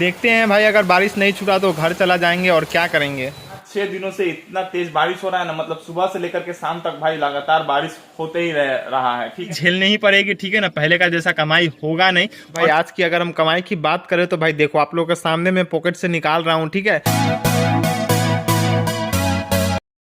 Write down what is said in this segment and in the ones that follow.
देखते हैं भाई, अगर बारिश नहीं छूटा तो घर चला जाएंगे और क्या करेंगे। 6 दिनों से इतना तेज बारिश हो रहा है ना, मतलब सुबह से लेकर के शाम तक भाई लगातार बारिश होते ही रहा है। ठीक है, झेलनी ही पड़ेगी, ठीक है ना। पहले का जैसा कमाई होगा नहीं भाई। आज की अगर हम कमाई की बात करें तो भाई देखो, आप लोगों के सामने मैं पॉकेट से निकाल रहा हूँ, ठीक है।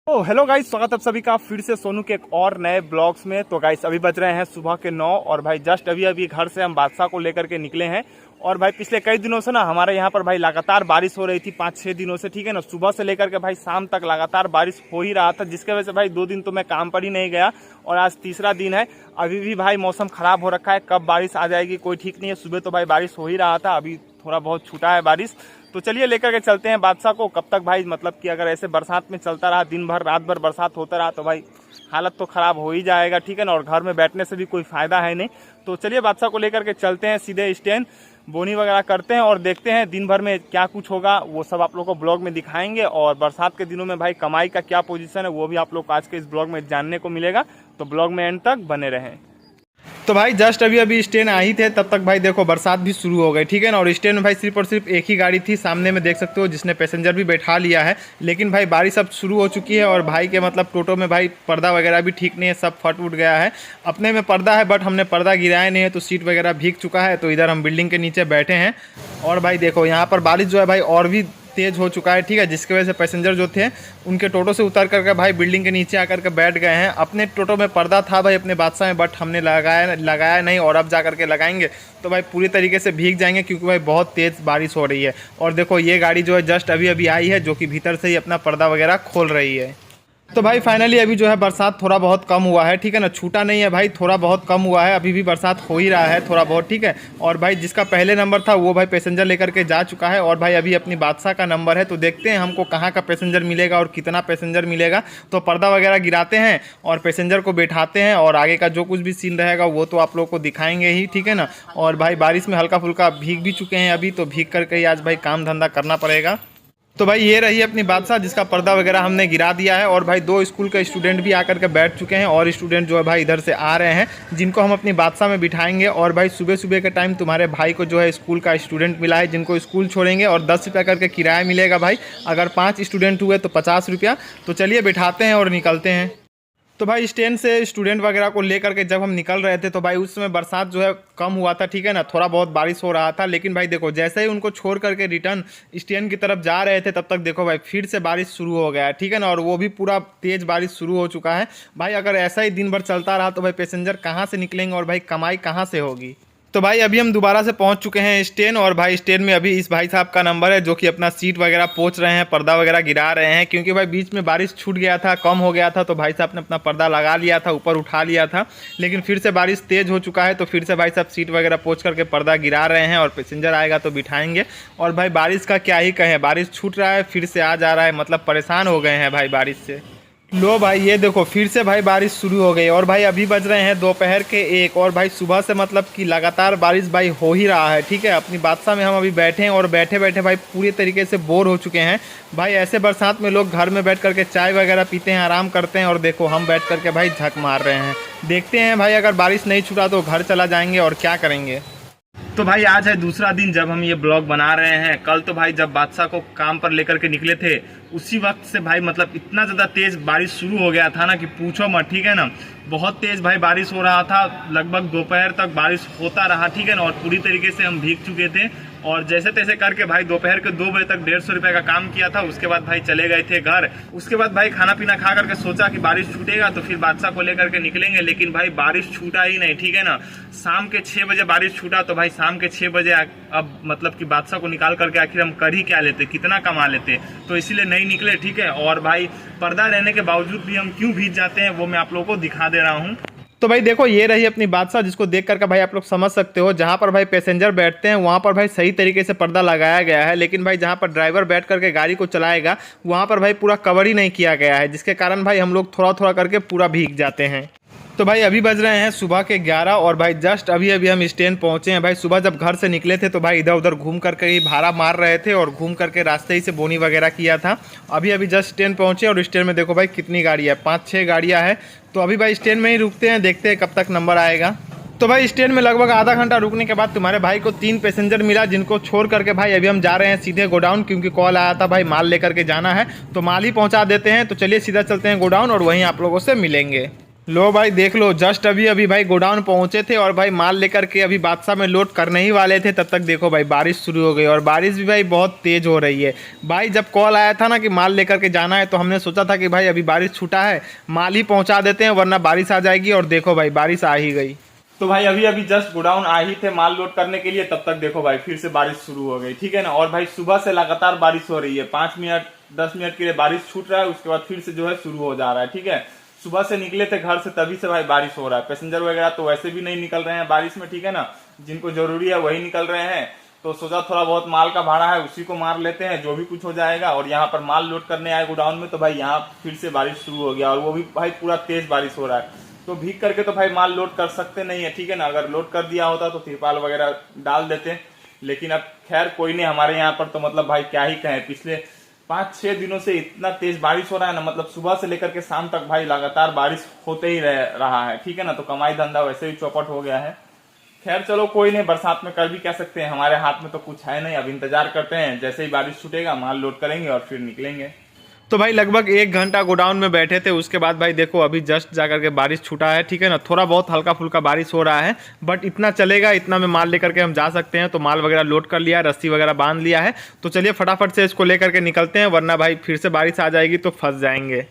तो हेलो गाइस, स्वागत है आप सभी का फिर से सोनू के एक और नए ब्लॉग्स में। तो गाइस अभी बज रहे हैं सुबह के 9 और भाई जस्ट अभी घर से हम बादशाह को लेकर के निकले हैं। और भाई पिछले कई दिनों से ना हमारे यहाँ पर भाई लगातार बारिश हो रही थी, 5-6 दिनों से, ठीक है ना। सुबह से लेकर के भाई शाम तक लगातार बारिश हो ही रहा था, जिसके वजह से भाई 2 दिन तो मैं काम पर ही नहीं गया और आज तीसरा दिन है। अभी भी भाई मौसम खराब हो रखा है, कब बारिश आ जाएगी कोई ठीक नहीं है। सुबह तो भाई बारिश हो ही रहा था, अभी थोड़ा बहुत छूटा है बारिश। तो चलिए लेकर के चलते हैं बादशाह को। कब तक भाई, मतलब कि अगर ऐसे बरसात में चलता रहा, दिन भर रात भर बरसात होता रहा तो भाई हालत तो ख़राब हो ही जाएगा, ठीक है ना। और घर में बैठने से भी कोई फ़ायदा है नहीं। तो चलिए बादशाह को लेकर के चलते हैं सीधे स्टैंड, बोनी वगैरह करते हैं और देखते हैं दिन भर में क्या कुछ होगा, वो सब आप लोग को ब्लॉग में दिखाएंगे। और बरसात के दिनों में भाई कमाई का क्या पोजीशन है वो भी आप लोग को आज के इस ब्लॉग में जानने को मिलेगा। तो ब्लॉग में एंड तक बने रहें। तो भाई जस्ट अभी स्टैंड आई थे, तब तक भाई देखो बरसात भी शुरू हो गई, ठीक है ना। और स्टैंड में भाई सिर्फ और सिर्फ एक ही गाड़ी थी, सामने में देख सकते हो, जिसने पैसेंजर भी बैठा लिया है। लेकिन भाई बारिश अब शुरू हो चुकी है और भाई के मतलब टोटो में भाई पर्दा वगैरह भी ठीक नहीं है, सब फट उठ गया है। अपने में पर्दा है बट हमने पर्दा गिराया नहीं है, तो सीट वगैरह भीग चुका है। तो इधर हम बिल्डिंग के नीचे बैठे हैं और भाई देखो यहाँ पर बारिश जो है भाई और भी तेज़ हो चुका है, ठीक है। जिसकी वजह से पैसेंजर जो थे उनके टोटो से उतर करके भाई बिल्डिंग के नीचे आकर के बैठ गए हैं। अपने टोटो में पर्दा था भाई अपने बादशाह में, बट हमने लगाया नहीं और अब जा करके लगाएंगे तो भाई पूरी तरीके से भीग जाएंगे, क्योंकि भाई बहुत तेज़ बारिश हो रही है। और देखो ये गाड़ी जो है जस्ट अभी आई है, जो कि भीतर से ही अपना पर्दा वगैरह खोल रही है। तो भाई फाइनली अभी जो है बरसात थोड़ा बहुत कम हुआ है, ठीक है ना। छूटा नहीं है भाई, थोड़ा बहुत कम हुआ है, अभी भी बरसात हो ही रहा है थोड़ा बहुत, ठीक है। और भाई जिसका पहले नंबर था वो भाई पैसेंजर लेकर के जा चुका है और भाई अभी अपनी बादशाह का नंबर है। तो देखते हैं हमको कहाँ का पैसेंजर मिलेगा और कितना पैसेंजर मिलेगा। तो पर्दा वगैरह गिराते हैं और पैसेंजर को बैठाते हैं और आगे का जो कुछ भी सीन रहेगा वो तो आप लोग को दिखाएंगे ही, ठीक है ना। और भाई बारिश में हल्का फुल्का भीग भी चुके हैं अभी, तो भीग करके ही आज भाई काम धंधा करना पड़ेगा। तो भाई ये रही अपनी बादशाह, जिसका पर्दा वगैरह हमने गिरा दिया है। और भाई 2 स्कूल के स्टूडेंट भी आकर के बैठ चुके हैं और स्टूडेंट जो है भाई इधर से आ रहे हैं, जिनको हम अपनी बादशाह में बिठाएंगे। और भाई सुबह सुबह के टाइम तुम्हारे भाई को जो है स्कूल का स्टूडेंट मिला है, जिनको स्कूल छोड़ेंगे और 10 रुपया करके किराया मिलेगा भाई। अगर 5 स्टूडेंट हुए तो 50 रुपया। तो चलिए बिठाते हैं और निकलते हैं। तो भाई स्टैंड से स्टूडेंट वगैरह को लेकर के जब हम निकल रहे थे तो भाई उस समय बरसात जो है कम हुआ था, ठीक है ना। थोड़ा बहुत बारिश हो रहा था, लेकिन भाई देखो जैसे ही उनको छोड़ करके रिटर्न स्टैंड की तरफ जा रहे थे तब तक देखो भाई फिर से बारिश शुरू हो गया है, ठीक है ना। और वो भी पूरा तेज़ बारिश शुरू हो चुका है भाई। अगर ऐसा ही दिन भर चलता रहा तो भाई पैसेंजर कहाँ से निकलेंगे और भाई कमाई कहाँ से होगी। तो भाई अभी हम दोबारा से पहुंच चुके हैं स्टैंड और भाई स्टैंड में अभी इस भाई साहब का नंबर है, जो कि अपना सीट वगैरह पोंछ रहे हैं, पर्दा वगैरह गिरा रहे हैं। क्योंकि भाई बीच में बारिश छूट गया था, कम हो गया था, तो भाई साहब ने अपना पर्दा लगा लिया था, ऊपर उठा लिया था। लेकिन फिर से बारिश तेज़ हो चुका है तो फिर से भाई साहब सीट वगैरह पोंछ करके पर्दा गिरा रहे हैं और पैसेंजर आएगा तो बिठाएंगे। और भाई बारिश का क्या ही कहें, बारिश छूट रहा है फिर से आ जा रहा है, मतलब परेशान हो गए हैं भाई बारिश से। लो भाई ये देखो फिर से भाई बारिश शुरू हो गई और भाई अभी बज रहे हैं दोपहर के 1 और भाई सुबह से मतलब कि लगातार बारिश भाई हो ही रहा है, ठीक है। अपनी बादशाह में हम अभी बैठे हैं और बैठे बैठे भाई पूरी तरीके से बोर हो चुके हैं भाई। ऐसे बरसात में लोग घर में बैठ करके चाय वगैरह पीते हैं, आराम करते हैं, और देखो हम बैठ करके भाई झक मार रहे हैं। देखते हैं भाई, अगर बारिश नहीं छूटा तो घर चला जाएंगे और क्या करेंगे। तो भाई आज है दूसरा दिन जब हम ये ब्लॉग बना रहे हैं। कल तो भाई जब बादशाह को काम पर लेकर के निकले थे उसी वक्त से भाई मतलब इतना ज़्यादा तेज़ बारिश शुरू हो गया था ना कि पूछो मत, ठीक है ना। बहुत तेज़ भाई बारिश हो रहा था, लगभग दोपहर तक बारिश होता रहा, ठीक है ना। और पूरी तरीके से हम भीग चुके थे और जैसे तैसे करके भाई दोपहर के 2 बजे तक 150 रुपये का काम किया था। उसके बाद भाई चले गए थे घर। उसके बाद भाई खाना पीना खा करके सोचा कि बारिश छूटेगा तो फिर बादशाह को लेकर के निकलेंगे, लेकिन भाई बारिश छूटा ही नहीं, ठीक है ना। शाम के 6 बजे बारिश छूटा तो भाई शाम के 6 बजे अब मतलब कि बादशाह को निकाल करके आखिर हम कर ही क्या लेते, कितना कमा लेते। तो इसीलिए नहीं निकले, ठीक है। और भाई पर्दा रहने के बावजूद भी हम क्यों भीग जाते हैं वो मैं आप लोगों को दिखा दे रहा हूँ। तो भाई देखो ये रही अपनी बादशाह, जिसको देख करके भाई आप लोग समझ सकते हो, जहाँ पर भाई पैसेंजर बैठते हैं वहाँ पर भाई सही तरीके से पर्दा लगाया गया है, लेकिन भाई जहाँ पर ड्राइवर बैठ करके गाड़ी को चलाएगा वहाँ पर भाई पूरा कवर ही नहीं किया गया है, जिसके कारण भाई हम लोग थोड़ा थोड़ा करके पूरा भीग जाते हैं। तो भाई अभी बज रहे हैं सुबह के 11 और भाई जस्ट अभी हम स्टैंड पहुंचे हैं भाई। सुबह जब घर से निकले थे तो भाई इधर उधर घूम करके ही भाड़ा मार रहे थे और घूम करके रास्ते ही से बोनी वगैरह किया था। अभी जस्ट स्टैंड पहुंचे और स्टैंड में देखो भाई कितनी गाड़ियाँ, 5-6 गाड़ियाँ हैं। तो अभी भाई स्टैंड में ही रुकते हैं, देखते हैं कब तक नंबर आएगा। तो भाई स्टैंड में लगभग आधा घंटा रुकने के बाद तुम्हारे भाई को 3 पैसेंजर मिला, जिनको छोड़ करके भाई अभी हम जा रहे हैं सीधे गोडाउन, क्योंकि कॉल आया था भाई माल लेकर के जाना है, तो माल ही पहुंचा देते हैं। तो चलिए सीधा चलते हैं गोडाउन और वहीं आप लोगों से मिलेंगे। लो भाई देख लो, जस्ट अभी भाई गोडाउन पहुंचे थे और भाई माल लेकर के अभी बादशाह में लोड करने ही वाले थे, तब तक देखो भाई बारिश शुरू हो गई और बारिश भी भाई बहुत तेज हो रही है। भाई जब कॉल आया था ना कि माल लेकर के जाना है, तो हमने सोचा था कि भाई अभी बारिश छूटा है, माल ही पहुंचा देते हैं वरना बारिश आ जाएगी। और देखो भाई बारिश आ ही गई। तो भाई अभी जस्ट गोडाउन आ ही थे माल लोड करने के लिए, तब तक देखो भाई फिर से बारिश शुरू हो गई, ठीक है ना। और भाई सुबह से लगातार बारिश हो रही है, 5 मिनट 10 मिनट के लिए बारिश छूट रहा है, उसके बाद फिर से जो है शुरू हो जा रहा है, ठीक है। सुबह से निकले थे घर से, तभी से भाई बारिश हो रहा है। पैसेंजर वगैरह तो वैसे भी नहीं निकल रहे हैं बारिश में, ठीक है ना, जिनको जरूरी है वही निकल रहे हैं। तो सोचा थोड़ा बहुत माल का भाड़ा है उसी को मार लेते हैं, जो भी कुछ हो जाएगा। और यहाँ पर माल लोड करने आए गोडाउन में, तो भाई यहाँ फिर से बारिश शुरू हो गया और वो भी भाई पूरा तेज बारिश हो रहा है। तो भीग करके तो भाई माल लोड कर सकते नहीं है, ठीक है ना। अगर लोड कर दिया होता तो तिरपाल वगैरह डाल देते, लेकिन अब खैर कोई नहीं। हमारे यहाँ पर तो मतलब भाई क्या ही कहें, पिछले 5-6 दिनों से इतना तेज बारिश हो रहा है ना, मतलब सुबह से लेकर के शाम तक भाई लगातार बारिश होते ही रहा है, ठीक है ना। तो कमाई धंधा वैसे ही चौपट हो गया है। खैर चलो कोई नहीं, बरसात में कर भी क्या सकते हैं, हमारे हाथ में तो कुछ है नहीं। अब इंतजार करते हैं, जैसे ही बारिश छूटेगा माल लोड करेंगे और फिर निकलेंगे। तो भाई लगभग 1 घंटा गोडाउन में बैठे थे, उसके बाद भाई देखो अभी जस्ट जाकर के बारिश छूटा है, ठीक है ना। थोड़ा बहुत हल्का फुल्का बारिश हो रहा है, बट इतना चलेगा, इतना में माल लेकर के हम जा सकते हैं। तो माल वगैरह लोड कर लिया, रस्सी वगैरह बांध लिया है। तो चलिए फटाफट से इसको लेकर के निकलते हैं, वरना भाई फिर से बारिश आ जाएगी तो फंस जाएंगे।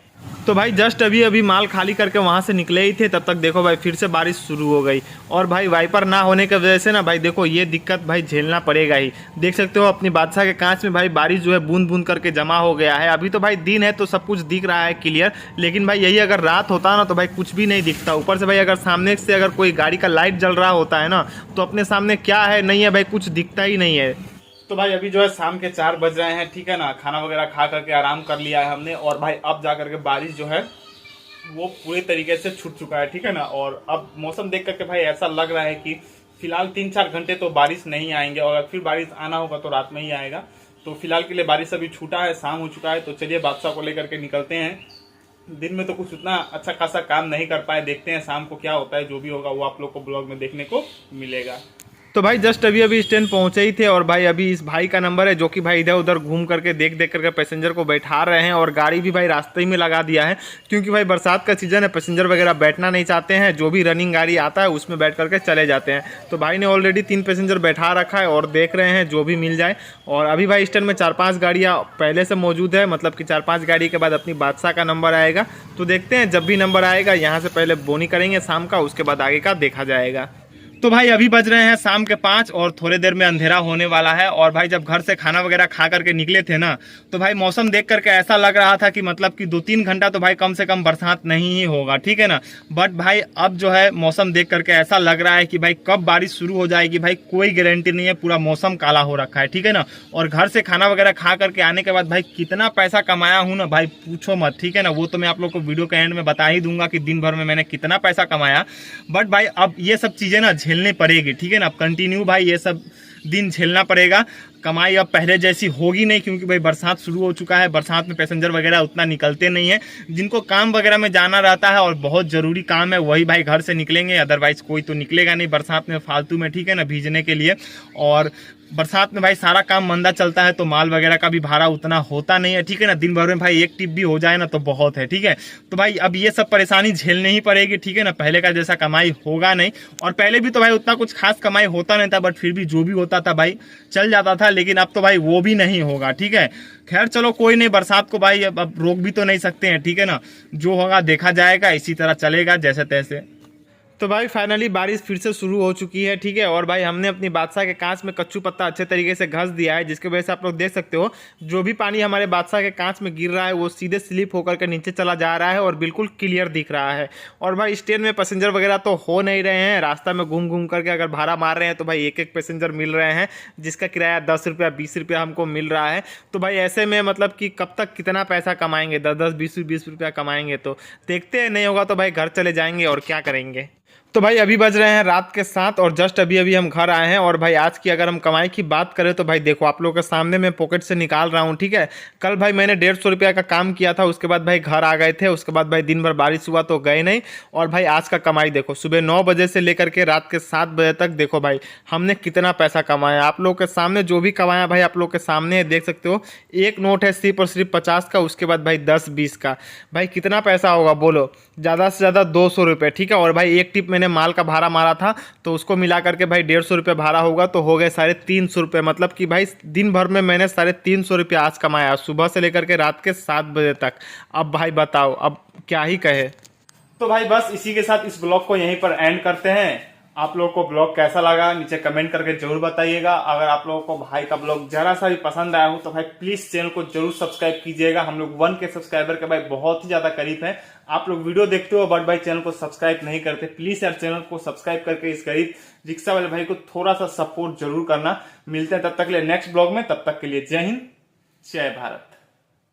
तो भाई जस्ट अभी माल खाली करके वहाँ से निकले ही थे, तब तक देखो भाई फिर से बारिश शुरू हो गई। और भाई वाइपर ना होने की वजह से ना भाई देखो ये दिक्कत भाई झेलना पड़ेगा ही। देख सकते हो अपनी बादशाह के कांच में भाई बारिश जो है बूंद बूंद करके जमा हो गया है। अभी तो भाई दिन है तो सब कुछ दिख रहा है क्लियर, लेकिन भाई यही अगर रात होता ना तो भाई कुछ भी नहीं दिखता। ऊपर से भाई अगर सामने से अगर कोई गाड़ी का लाइट जल रहा होता है ना, तो अपने सामने क्या है नहीं है भाई कुछ दिखता ही नहीं है। तो भाई अभी जो है शाम के 4 बज रहे हैं, ठीक है ना। खाना वगैरह खा करके आराम कर लिया है हमने, और भाई अब जा करके बारिश जो है वो पूरी तरीके से छूट चुका है, ठीक है ना। और अब मौसम देख करके भाई ऐसा लग रहा है कि फिलहाल 3-4 घंटे तो बारिश नहीं आएंगे, और अगर फिर बारिश आना होगा तो रात में ही आएगा। तो फिलहाल के लिए बारिश अभी छूटा है, शाम हो चुका है। तो चलिए बादशाह को लेकर के निकलते हैं। दिन में तो कुछ उतना अच्छा खासा काम नहीं कर पाए, देखते हैं शाम को क्या होता है। जो भी होगा वो आप लोग को ब्लॉग में देखने को मिलेगा। तो भाई जस्ट अभी स्टैंड पहुंचे ही थे, और भाई अभी इस भाई का नंबर है जो कि भाई इधर उधर घूम करके देख करके पैसेंजर को बैठा रहे हैं, और गाड़ी भी भाई रास्ते ही में लगा दिया है, क्योंकि भाई बरसात का सीजन है, पैसेंजर वगैरह बैठना नहीं चाहते हैं। जो भी रनिंग गाड़ी आता है उसमें बैठ करके चले जाते हैं। तो भाई ने ऑलरेडी 3 पैसेंजर बैठा रखा है और देख रहे हैं जो भी मिल जाए। और अभी भाई स्टैंड में 4-5 गाड़ियाँ पहले से मौजूद है, मतलब कि 4-5 गाड़ी के बाद अपनी बादशाह का नंबर आएगा। तो देखते हैं, जब भी नंबर आएगा यहाँ से पहले बोनी करेंगे शाम का, उसके बाद आगे का देखा जाएगा। तो भाई अभी बज रहे हैं शाम के 5 और थोड़ी देर में अंधेरा होने वाला है। और भाई जब घर से खाना वगैरह खा करके निकले थे ना, तो भाई मौसम देख करके ऐसा लग रहा था कि मतलब कि 2-3 घंटा तो भाई कम से कम बरसात नहीं ही होगा, ठीक है ना। बट भाई अब जो है मौसम देख करके ऐसा लग रहा है कि भाई कब बारिश शुरू हो जाएगी भाई कोई गारंटी नहीं है। पूरा मौसम काला हो रखा है, ठीक है ना। और घर से खाना वगैरह खा करके आने के बाद भाई कितना पैसा कमाया हूँ ना भाई पूछो मत, ठीक है ना। वो तो मैं आप लोग को वीडियो के एंड में बता ही दूंगा कि दिन भर में मैंने कितना पैसा कमाया। बट भाई अब ये सब चीजें ना झेलनी पड़ेगी, ठीक है ना। अब कंटिन्यू भाई ये सब दिन झेलना पड़ेगा। कमाई अब पहले जैसी होगी नहीं, क्योंकि भाई बरसात शुरू हो चुका है। बरसात में पैसेंजर वगैरह उतना निकलते नहीं है। जिनको काम वगैरह में जाना रहता है और बहुत ज़रूरी काम है वही भाई घर से निकलेंगे, अदरवाइज कोई तो निकलेगा नहीं बरसात में फालतू में, ठीक है ना, भीजने के लिए। और बरसात में भाई सारा काम मंदा चलता है, तो माल वगैरह का भी भाड़ा उतना होता नहीं है, ठीक है ना। दिन भर में भाई एक टिप भी हो जाए ना तो बहुत है, ठीक है। तो भाई अब ये सब परेशानी झेलनी ही पड़ेगी, ठीक है ना। पहले का जैसा कमाई होगा नहीं, और पहले भी तो भाई उतना कुछ खास कमाई होता नहीं था, बट फिर भी जो भी होता था भाई चल जाता था। लेकिन अब तो भाई वो भी नहीं होगा, ठीक है। खैर चलो कोई नहीं, बरसात को भाई अब रोक भी तो नहीं सकते हैं, ठीक है ना। जो होगा देखा जाएगा, इसी तरह चलेगा जैसे तैसे। तो भाई फाइनली बारिश फिर से शुरू हो चुकी है, ठीक है। और भाई हमने अपनी बादशाह के कांच में कच्चू पत्ता अच्छे तरीके से घस दिया है, जिसकी वजह से आप लोग देख सकते हो जो भी पानी हमारे बादशाह के कांच में गिर रहा है वो सीधे स्लिप होकर के नीचे चला जा रहा है और बिल्कुल क्लियर दिख रहा है। और भाई इस ट्रेन में पैसेंजर वगैरह तो हो नहीं रहे हैं, रास्ता में घूम घूम करके अगर भाड़ा मार रहे हैं तो भाई एक पैसेंजर मिल रहे हैं, जिसका किराया 10 रुपया 20 रुपया हमको मिल रहा है। तो भाई ऐसे में मतलब कि कब तक कितना पैसा कमाएंगे, 10-10 20-20 रुपया कमाएंगे। तो देखते हैं, नहीं होगा तो भाई घर चले जाएंगे और क्या करेंगे। तो भाई अभी बज रहे हैं रात के 7 और जस्ट अभी अभी हम घर आए हैं। और भाई आज की अगर हम कमाई की बात करें तो भाई देखो आप लोगों के सामने मैं पॉकेट से निकाल रहा हूँ, ठीक है। कल भाई मैंने 150 रुपया का काम किया था, उसके बाद भाई घर आ गए थे, उसके बाद भाई दिन भर बारिश हुआ तो गए नहीं। और भाई आज का कमाई देखो, सुबह 9 बजे से लेकर के रात के 7 बजे तक देखो भाई हमने कितना पैसा कमाया। आप लोग के सामने जो भी कमाया भाई आप लोग के सामने है, देख सकते हो। एक नोट है सिर्फ और सिर्फ 50 का, उसके बाद भाई 10-20 का। भाई कितना पैसा होगा बोलो, ज़्यादा से ज़्यादा 200 रुपये, ठीक है। और भाई एक टिप मैंने माल का भाड़ा मारा था तो उसको मिला करके भाई 150 रुपये भाड़ा होगा, तो हो गए 350 रुपये। मतलब कि भाई दिन भर में मैंने 350 रुपये आज कमाया, सुबह से लेकर के रात के 7 बजे तक। अब भाई बताओ अब क्या ही कहे। तो भाई बस इसी के साथ इस ब्लॉग को यहीं पर एंड करते हैं। आप लोगों को ब्लॉग कैसा लगा नीचे कमेंट करके जरूर बताइएगा। अगर आप लोगों को भाई का ब्लॉग जरा सा भी पसंद आया हो तो भाई प्लीज चैनल को जरूर सब्सक्राइब कीजिएगा। हम लोग 1 के सब्सक्राइबर के भाई बहुत ही ज्यादा करीब है। आप लोग वीडियो देखते हो बट भाई चैनल को सब्सक्राइब नहीं करते। प्लीज यार चैनल को सब्सक्राइब करके इस गरीब रिक्शा वाले भाई को थोड़ा सा सपोर्ट जरूर करना। मिलते हैं तब तक के लिए नेक्स्ट ब्लॉग में, तब तक के लिए जय हिंद जय भारत।